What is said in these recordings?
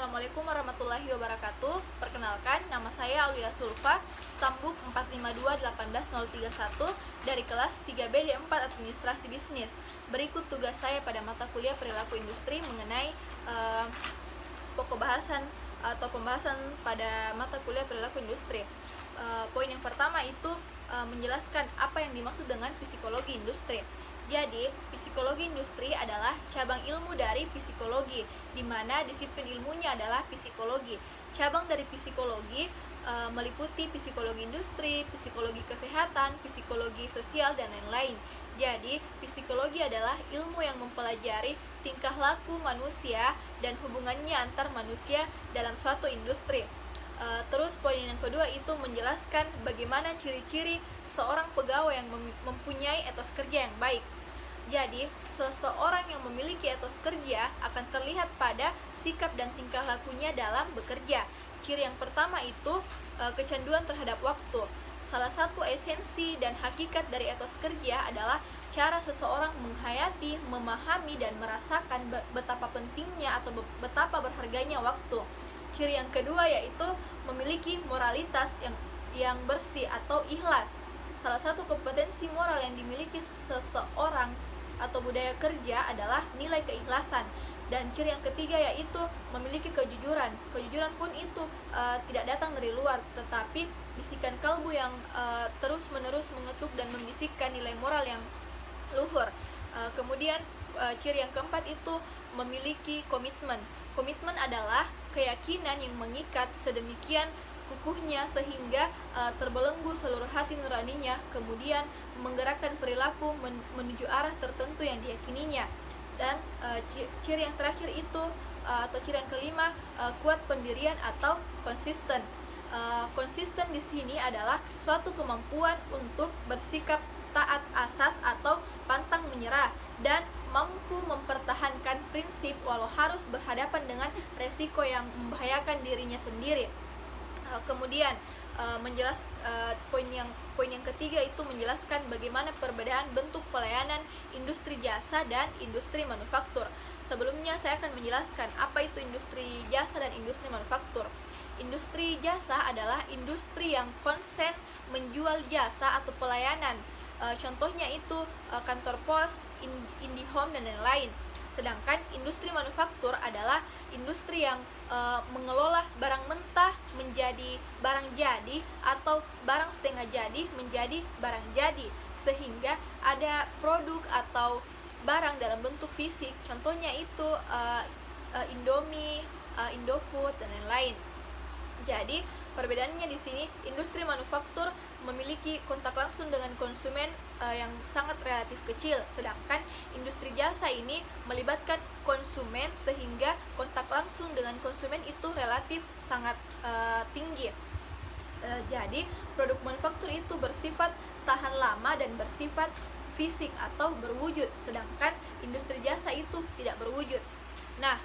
Assalamualaikum warahmatullahi wabarakatuh. Perkenalkan, nama saya Aulia Sulfa, Stambuk 452-18031 dari kelas 3B D4 Administrasi Bisnis. Berikut tugas saya pada mata kuliah Perilaku Industri mengenai pokok bahasan atau pembahasan pada mata kuliah Perilaku Industri. Poin yang pertama itu menjelaskan apa yang dimaksud dengan psikologi industri. Jadi, psikologi industri adalah cabang ilmu dari psikologi, di mana disiplin ilmunya adalah psikologi. Cabang dari psikologi meliputi psikologi industri, psikologi kesehatan, psikologi sosial, dan lain-lain. Jadi, psikologi adalah ilmu yang mempelajari tingkah laku manusia dan hubungannya antar manusia dalam suatu industri. Terus poin yang kedua itu menjelaskan bagaimana ciri-ciri seorang pegawai yang mempunyai etos kerja yang baik. Jadi, seseorang yang memiliki etos kerja akan terlihat pada sikap dan tingkah lakunya dalam bekerja. Ciri yang pertama itu kecanduan terhadap waktu. Salah satu esensi dan hakikat dari etos kerja adalah cara seseorang menghayati, memahami, dan merasakan betapa pentingnya atau betapa berharganya waktu. Ciri yang kedua yaitu memiliki moralitas yang bersih atau ikhlas. Salah satu kompetensi moral yang dimiliki seseorang atau budaya kerja adalah nilai keikhlasan. Dan ciri yang ketiga yaitu memiliki kejujuran. Kejujuran pun itu tidak datang dari luar, tetapi bisikan kalbu yang terus-menerus mengetuk dan membisikkan nilai moral yang luhur. Kemudian ciri yang keempat itu memiliki komitmen. Komitmen adalah keyakinan yang mengikat sedemikian kukuhnya sehingga terbelenggu seluruh hati nuraninya, kemudian menggerakkan perilaku menuju arah tertentu yang diyakininya. Dan ciri yang terakhir itu atau ciri yang kelima, kuat pendirian atau konsisten. Konsisten di sini adalah suatu kemampuan untuk bersikap taat asas atau pantang menyerah dan mampu mempertahankan prinsip walau harus berhadapan dengan resiko yang membahayakan dirinya sendiri. Kemudian poin yang ketiga itu menjelaskan bagaimana perbedaan bentuk pelayanan industri jasa dan industri manufaktur. Sebelumnya saya akan menjelaskan apa itu industri jasa dan industri manufaktur. Industri jasa adalah industri yang konsen menjual jasa atau pelayanan. Contohnya itu kantor pos, IndiHome, dan lain-lain. Sedangkan industri manufaktur adalah industri yang mengelola barang mentah menjadi barang jadi atau barang setengah jadi menjadi barang jadi, sehingga ada produk atau barang dalam bentuk fisik. Contohnya itu Indomie, Indofood, dan lain-lain. Jadi perbedaannya di sini, industri manufaktur memiliki kontak langsung dengan konsumen yang sangat relatif kecil, sedangkan industri jasa ini melibatkan konsumen sehingga kontak langsung dengan konsumen itu relatif sangat tinggi. Jadi produk manufaktur itu bersifat tahan lama dan bersifat fisik atau berwujud, sedangkan industri jasa itu tidak berwujud. Nah,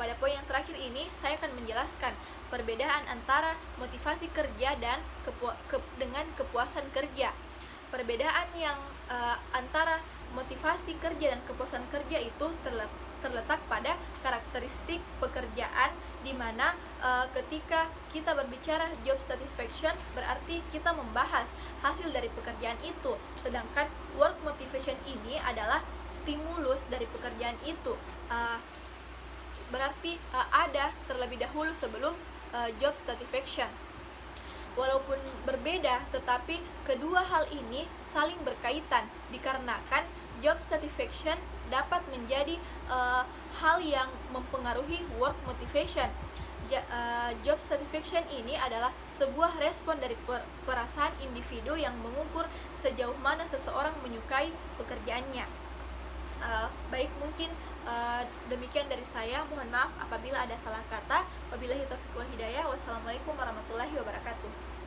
pada poin yang terakhir ini saya akan menjelaskan perbedaan antara motivasi kerja dan dengan kepuasan kerja. Perbedaan yang antara motivasi kerja dan kepuasan kerja itu terletak pada karakteristik pekerjaan, di mana ketika kita berbicara job satisfaction berarti kita membahas hasil dari pekerjaan itu, sedangkan work motivation ini adalah stimulus dari pekerjaan itu. Berarti ada terlebih dahulu sebelum job satisfaction. Walaupun berbeda, tetapi kedua hal ini saling berkaitan dikarenakan job satisfaction dapat menjadi hal yang mempengaruhi work motivation. Job satisfaction ini adalah sebuah respon dari perasaan individu yang mengukur sejauh mana seseorang menyukai pekerjaannya. Baik, mungkin demikian dari saya. Mohon maaf apabila ada salah kata. Wabillahi taufiq wal hidayah. Wassalamualaikum warahmatullahi wabarakatuh.